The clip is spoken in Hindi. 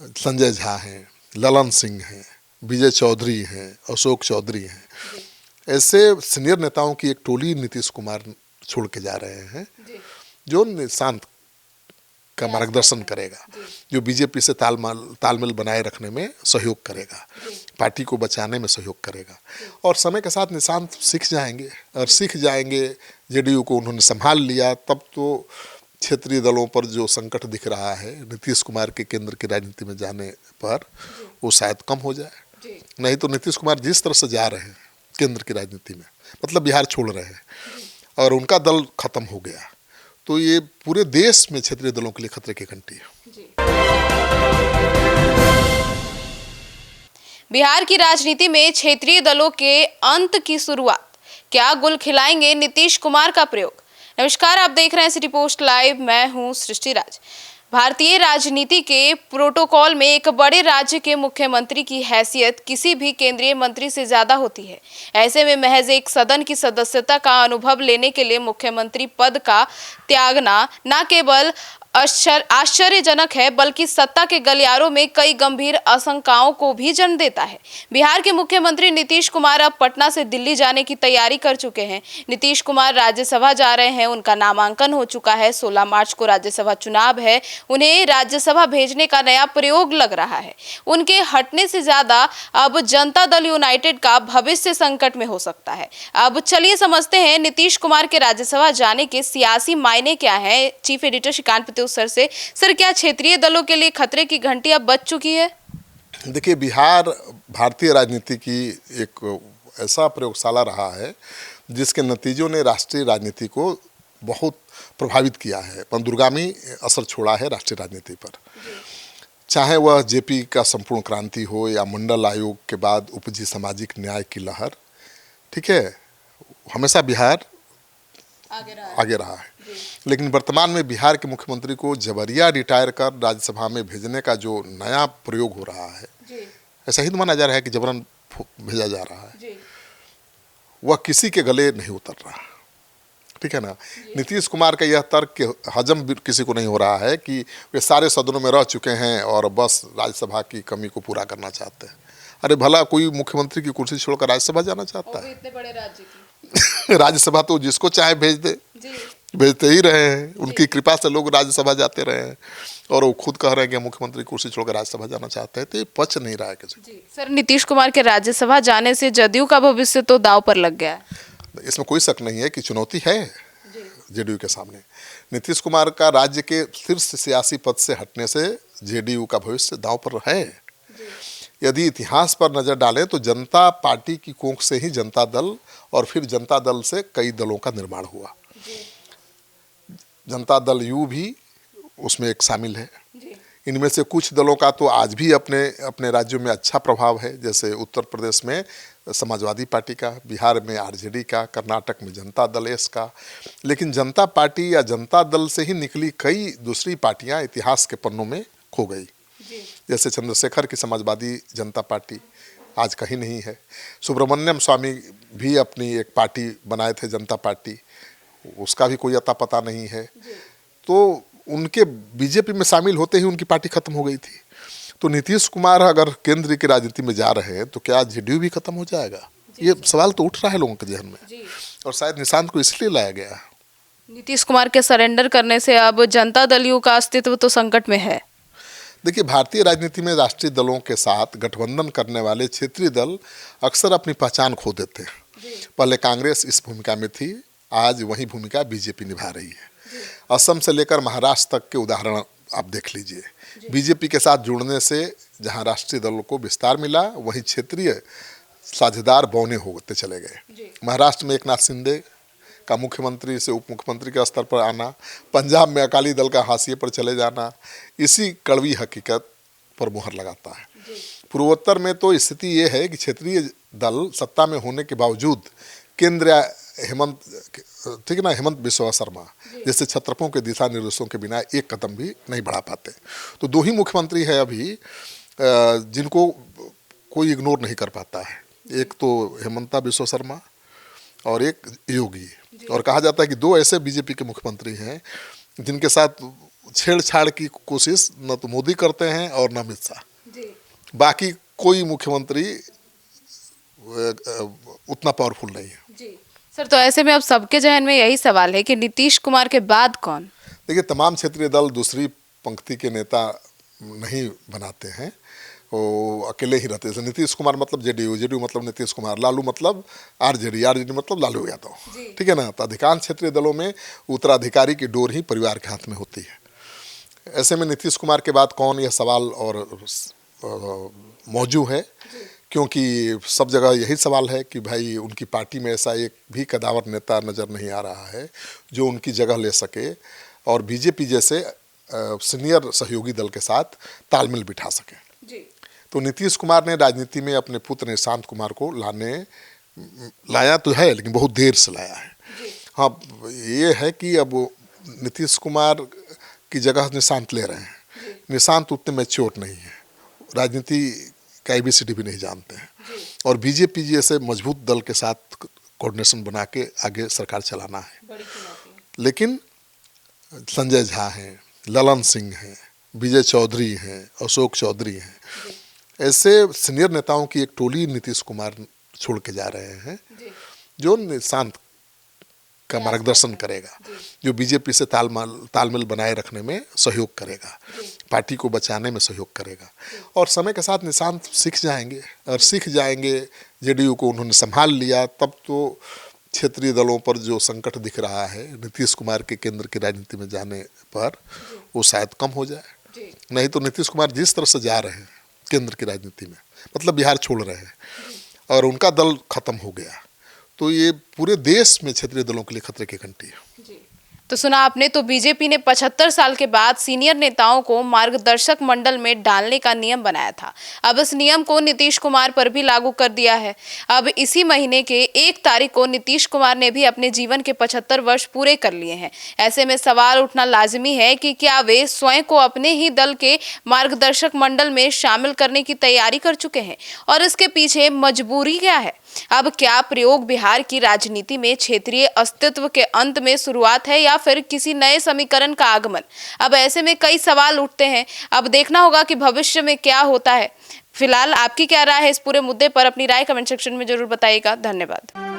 संजय झा हैं, ललन सिंह हैं, विजय चौधरी हैं, अशोक चौधरी हैं, ऐसे सीनियर नेताओं की एक टोली नीतीश कुमार छोड़ के जा रहे हैं जो निशांत का मार्गदर्शन करेगा, जो बीजेपी से तालमेल बनाए रखने में सहयोग करेगा, पार्टी को बचाने में सहयोग करेगा। और समय के साथ निशांत सीख जाएंगे, और सीख जाएंगे, जेडीयू को उन्होंने संभाल लिया, तब तो क्षेत्रीय दलों पर जो संकट दिख रहा है नीतीश कुमार के केंद्र की राजनीति में जाने पर वो शायद कम हो जाए। नहीं तो नीतीश कुमार जिस तरह से जा रहे हैं केंद्र की राजनीति में, मतलब बिहार छोड़ रहे हैं और उनका दल खत्म हो गया, तो ये पूरे देश में क्षेत्रीय दलों के लिए खतरे की घंटी है। बिहार की राजनीति में क्षेत्रीय दलों के अंत की शुरुआत, क्या गुल खिलाएंगे नीतीश कुमार का प्रयोग। नमस्कार, आप देख रहे हैं सिटी पोस्ट लाइव, मैं हूं सृष्टि राज। भारतीय राजनीति के प्रोटोकॉल में एक बड़े राज्य के मुख्यमंत्री की हैसियत किसी भी केंद्रीय मंत्री से ज्यादा होती है। ऐसे में महज एक सदन की सदस्यता का अनुभव लेने के लिए मुख्यमंत्री पद का त्यागना न केवल आश्चर्यजनक है, बल्कि सत्ता के गलियारों में कई गंभीर आशंकाओं को भी जन्म देता है। बिहार के मुख्यमंत्री नीतीश कुमार अब पटना से दिल्ली जाने की तैयारी कर चुके हैं। नीतीश कुमार राज्यसभा जा रहे हैं, उनका नामांकन हो चुका है। 16 मार्च को राज्यसभा चुनाव है, उन्हें राज्यसभा भेजने का नया प्रयोग लग रहा है। उनके हटने से ज्यादा अब जनता दल यूनाइटेड का भविष्य संकट में हो सकता है। अब चलिए समझते हैं नीतीश कुमार के राज्यसभा जाने के सियासी मायने क्या है। चीफ एडिटर श्रीकांत सर, क्या क्षेत्रीय दलों के लिए खतरे की घंटी अब बज चुकी है? देखिए, बिहार भारतीय राजनीति की एक ऐसा प्रयोगशाला रहा है जिसके नतीजों ने राष्ट्रीय राजनीति को बहुत प्रभावित किया है, दूरगामी असर छोड़ा है राष्ट्रीय राजनीति पर। चाहे वह जेपी का संपूर्ण क्रांति हो या मंडल आयोग के बाद उपजी सामाजिक न्याय की लहर, ठीक है, हमेशा बिहार आगे रहा है। लेकिन वर्तमान में बिहार के मुख्यमंत्री को जबरिया रिटायर कर राज्यसभा में भेजने का जो नया प्रयोग हो रहा है, ऐसा ही तो माना जा रहा है कि जबरन भेजा जा रहा है, वह किसी के गले नहीं उतर रहा, ठीक है ना। नीतीश कुमार का यह तर्क हजम किसी को नहीं हो रहा है कि वे सारे सदनों में रह चुके हैं और बस राज्यसभा की कमी को पूरा करना चाहते हैं। अरे भला कोई मुख्यमंत्री की कुर्सी छोड़कर राज्यसभा जाना चाहता है? इतने बड़े राज्य की राज्यसभा तो जिसको चाहे भेज दे, भेजते ही रहे हैं, उनकी कृपा से लोग राज्यसभा जाते रहे हैं, और वो खुद कह रहे हैं कि मुख्यमंत्री कुर्सी छोड़कर राज्यसभा जाना चाहते हैं, तो ये पच नहीं रहा है किसी को। सर, नीतीश कुमार के राज्यसभा जाने से जदयू का भविष्य तो दांव पर लग गया है। इसमें कोई शक नहीं है कि चुनौती है जेडीयू के सामने। नीतीश कुमार का राज्य के शीर्ष सियासी पद से हटने से जेडीयू का भविष्य दांव पर है। यदि इतिहास पर नजर डालें तो जनता पार्टी की कोख से ही जनता दल और फिर जनता दल से कई दलों का निर्माण हुआ। जनता दल यू भी उसमें एक शामिल है। इनमें से कुछ दलों का तो आज भी अपने अपने राज्यों में अच्छा प्रभाव है, जैसे उत्तर प्रदेश में समाजवादी पार्टी का, बिहार में आरजेडी का, कर्नाटक में जनता दल एस का। लेकिन जनता पार्टी या जनता दल से ही निकली कई दूसरी पार्टियां इतिहास के पन्नों में खो गई। जैसे चंद्रशेखर की समाजवादी जनता पार्टी आज कहीं नहीं है। सुब्रमण्यम स्वामी भी अपनी एक पार्टी बनाए थे, जनता पार्टी, उसका भी कोई अता पता नहीं है। तो उनके बीजेपी में शामिल होते ही उनकी पार्टी खत्म हो गई थी। तो नीतीश कुमार अगर केंद्र की राजनीति में जा रहे हैं तो क्या जेडीयू भी खत्म हो जाएगा? ये सवाल तो उठ रहा है लोगों के जहन में, और शायद निशांत को इसलिए लाया गया। नीतीश कुमार के सरेंडर करने से अब जनता दल यू का अस्तित्व तो संकट में है। देखिए, भारतीय राजनीति में राष्ट्रीय दलों के साथ गठबंधन करने वाले क्षेत्रीय दल अक्सर अपनी पहचान खो देते हैं। पहले कांग्रेस इस भूमिका में थी, आज वही भूमिका बीजेपी निभा रही है। असम से लेकर महाराष्ट्र तक के उदाहरण आप देख लीजिए। बीजेपी के साथ जुड़ने से जहां राष्ट्रीय दलों को विस्तार मिला, वहीं क्षेत्रीय साझेदार बौने होते चले गए। महाराष्ट्र में एकनाथ शिंदे का मुख्यमंत्री से उप मुख्यमंत्री के स्तर पर आना, पंजाब में अकाली दल का हाशिए पर चले जाना, इसी कड़वी हकीकत पर मुहर लगाता है। पूर्वोत्तर में तो स्थिति ये है कि क्षेत्रीय दल सत्ता में होने के बावजूद केंद्र हेमंत, ठीक है ना, हेमंत बिस्वा शर्मा जैसे छत्रपों के दिशा निर्देशों के बिना एक कदम भी नहीं बढ़ा पाते। तो दो ही मुख्यमंत्री है अभी जिनको कोई इग्नोर नहीं कर पाता है, एक तो हेमंता बिस्वा शर्मा और एक योगी। और कहा जाता है कि दो ऐसे बीजेपी के मुख्यमंत्री हैं जिनके साथ छेड़छाड़ की कोशिश न तो मोदी करते हैं और न अमित शाह। बाकी कोई मुख्यमंत्री उतना पावरफुल नहीं है। सर, तो ऐसे में अब सबके जहन में यही सवाल है कि नीतीश कुमार के बाद कौन? देखिए, तमाम क्षेत्रीय दल दूसरी पंक्ति के नेता नहीं बनाते हैं, वो अकेले ही रहते हैं। जैसे नीतीश कुमार मतलब जेडीयू, जेडीयू मतलब नीतीश कुमार, लालू मतलब आरजेडी, आरजेडी मतलब लालू यादव, ठीक है ना। तो अधिकांश क्षेत्रीय दलों में उत्तराधिकारी की डोर ही परिवार के हाथ में होती है। ऐसे में नीतीश कुमार के बाद कौन, यह सवाल और मौजूद है, क्योंकि सब जगह यही सवाल है कि भाई उनकी पार्टी में ऐसा एक भी कदावर नेता नज़र नहीं आ रहा है जो उनकी जगह ले सके और बीजेपी जैसे सीनियर सहयोगी दल के साथ तालमेल बिठा सके। तो नीतीश कुमार ने राजनीति में अपने पुत्र निशांत कुमार को लाया तो है, लेकिन बहुत देर से लाया है। हाँ, ये है कि अब नीतीश कुमार की जगह निशांत ले रहे हैं। निशांत उतने मैच्योर नहीं है, राजनीति का ABCD भी नहीं जानते हैं, और बीजेपी जैसे मजबूत दल के साथ कोऑर्डिनेशन बना के आगे सरकार चलाना है। लेकिन संजय झा हैं, ललन सिंह हैं, विजय चौधरी हैं, अशोक चौधरी हैं, ऐसे सीनियर नेताओं की एक टोली नीतीश कुमार छोड़ के जा रहे हैं जो निशांत का मार्गदर्शन करेगा, जो बीजेपी से तालमेल बनाए रखने में सहयोग करेगा, पार्टी को बचाने में सहयोग करेगा। और समय के साथ निशांत सीख जाएंगे, और सीख जाएंगे, जेडीयू को उन्होंने संभाल लिया, तब तो क्षेत्रीय दलों पर जो संकट दिख रहा है नीतीश कुमार के केंद्र की राजनीति में जाने पर, वो शायद कम हो जाए। नहीं तो नीतीश कुमार जिस तरह से जा रहे हैं केंद्र की राजनीति में, मतलब बिहार छोड़ रहे हैं और उनका दल खत्म हो गया, तो ये पूरे देश में क्षेत्रीय दलों के लिए खतरे की घंटी है। तो सुना आपने, तो बीजेपी ने 75 साल के बाद सीनियर नेताओं को मार्गदर्शक मंडल में डालने का नियम बनाया था। अब इस नियम को नीतीश कुमार पर भी लागू कर दिया है। अब इसी महीने के 1 तारीख को नीतीश कुमार ने भी अपने जीवन के 75 वर्ष पूरे कर लिए हैं। ऐसे में सवाल उठना लाजिमी है कि क्या वे स्वयं को अपने ही दल के मार्गदर्शक मंडल में शामिल करने की तैयारी कर चुके हैं, और इसके पीछे मजबूरी क्या है? अब क्या प्रयोग बिहार की राजनीति में क्षेत्रीय अस्तित्व के अंत में शुरुआत है, या फिर किसी नए समीकरण का आगमन? अब ऐसे में कई सवाल उठते हैं। अब देखना होगा कि भविष्य में क्या होता है। फिलहाल आपकी क्या राय है इस पूरे मुद्दे पर? अपनी राय कमेंट सेक्शन में जरूर बताइएगा। धन्यवाद।